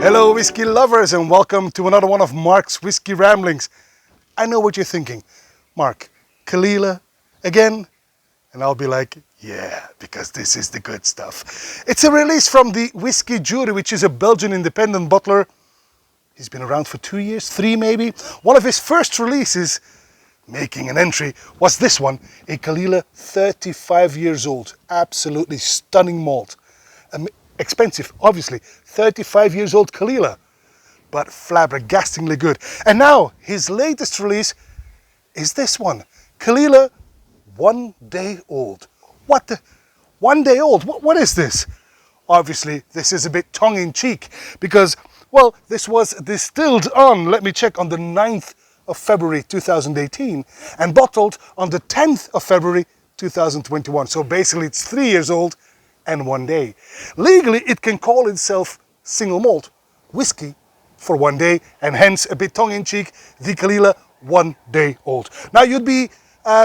Hello whiskey lovers, and welcome to another one of Mark's Whiskey Ramblings. I know what you're thinking. Mark, Coal Ila again? And I'll be like, yeah, because this is the good stuff. It's a release from the Whisky Jury, which is a Belgian independent bottler. He's been around for 2 years, 3 maybe. One of his first releases, making an entry, was this one, a Coal Ila 35 years old. Absolutely stunning malt. Expensive, obviously, 35 years old Coal Ila, but flabbergastingly good. And now, his latest release is this one, Coal Ila 1 day old. What the? 1 day old? What is this? Obviously, this is a bit tongue-in-cheek because, well, this was distilled on, let me check, on the 9th of February 2018 and bottled on the 10th of February 2021. So basically, it's 3 years old and 1 day. Legally, it can call itself single malt whiskey for 1 day, and hence a bit tongue-in-cheek, the Coal Ila 1 day old. Now, you'd be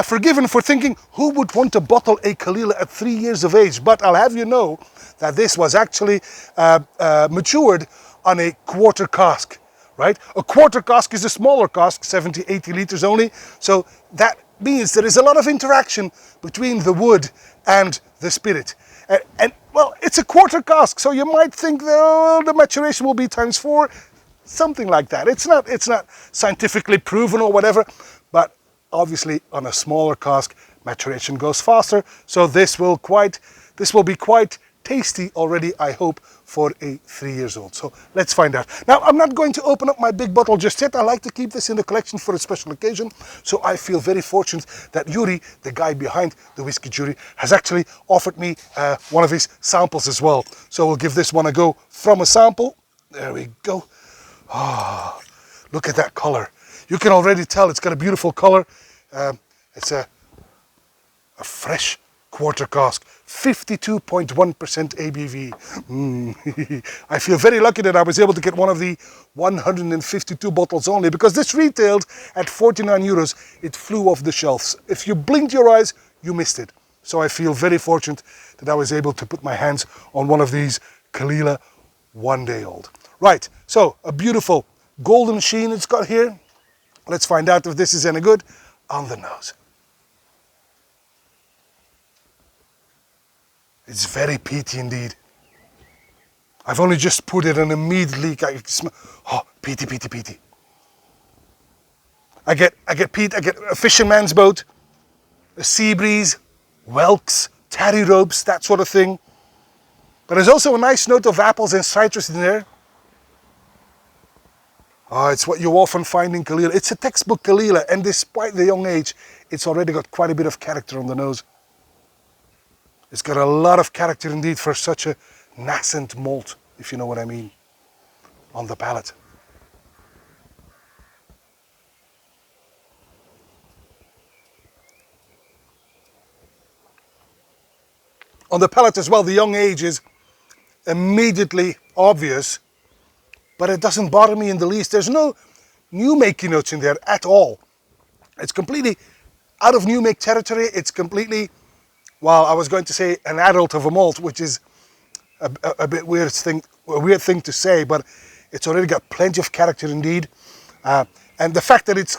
forgiven for thinking, who would want to bottle a Coal Ila at 3 years of age? But I'll have you know that this was actually matured on a quarter cask, right? A quarter cask is a smaller cask, 70, 80 liters only. So that means there is a lot of interaction between the wood and the spirit. And well, it's a quarter cask, so you might think the maturation will be ×4, something like that. It's not scientifically proven or whatever, but obviously on a smaller cask, maturation goes faster. So this will be quite tasty already, I hope, for a 3 years old. So let's find out. Now, I'm not going to open up my big bottle just yet. I like to keep this in the collection for a special occasion. So I feel very fortunate that Yuri, the guy behind the Whisky Jury, has actually offered me one of his samples as well. So we'll give this one a go from a sample. There we go. Oh, look at that color. You can already tell it's got a beautiful color. It's a fresh quarter cask, 52.1% ABV. I feel very lucky that I was able to get one of the 152 bottles only, because this retailed at 49 euros. It flew off the shelves. If you blinked your eyes, you missed it. So I feel very fortunate that I was able to put my hands on one of these Coal Ila 1 day old. Right, so a beautiful golden sheen it's got here. Let's find out if this is any good on the nose. It's very peaty indeed. I've only just put it and immediately I can smell, oh, peaty, peaty, peaty. I get peat, I get a fisherman's boat, a sea breeze, whelks, tarry ropes, that sort of thing. But there's also a nice note of apples and citrus in there. Oh, it's what you often find in Coal Ila. It's a textbook Coal Ila, and despite the young age, it's already got quite a bit of character on the nose. It's got a lot of character indeed for such a nascent malt, if you know what I mean, on the palate. On the palate as well, the young age is immediately obvious, but it doesn't bother me in the least. There's no new makey notes in there at all. It's completely out of new make territory. It's completely, well, I was going to say an adult of a malt, which is a bit weird thing to say, but it's already got plenty of character indeed. And the fact that it's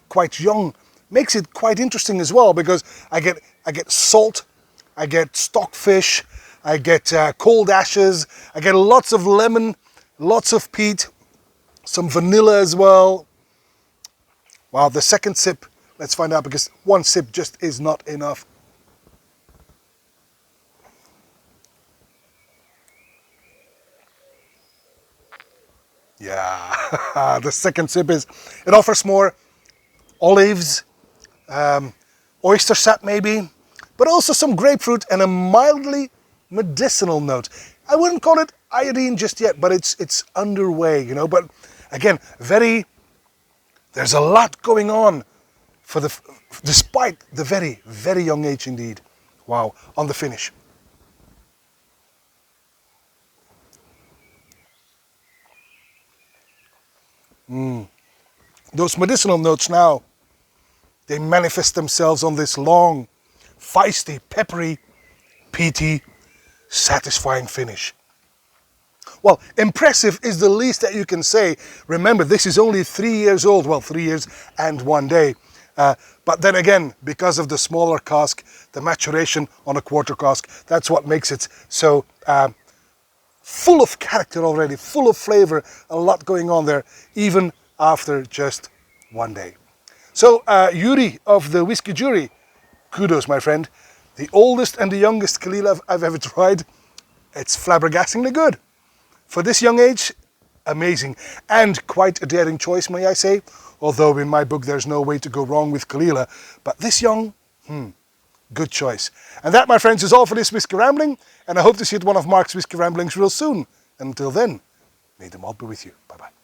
quite young makes it quite interesting as well, because I get salt, I get stockfish, I get cold ashes, I get lots of lemon, lots of peat, some vanilla as well. Wow, the second sip, let's find out, because one sip just is not enough. Yeah, the second sip it offers more olives, oyster sap maybe, but also some grapefruit and a mildly medicinal note. I wouldn't call it iodine just yet, but it's underway, you know. But again, there's a lot going on despite the very, very young age indeed. Wow, on the finish. Those medicinal notes now, they manifest themselves on this long, feisty, peppery, peaty, satisfying finish. Well, impressive is the least that you can say. Remember, this is only 3 years old. Well, 3 years and 1 day. But then again, because of the smaller cask, the maturation on a quarter cask, that's what makes it so full of character already, full of flavor, a lot going on there, even after just 1 day. So, Yuri of the Whisky Jury, kudos, my friend. The oldest and the youngest Caol Ila I've ever tried. It's flabbergastingly good. For this young age, amazing. And quite a daring choice, may I say. Although in my book there's no way to go wrong with Caol Ila. But this young, good choice. And that, my friends, is all for this Whisky Rambling. And I hope to see you at one of Mark's Whisky Ramblings real soon. Until then, may the malt be with you. Bye-bye.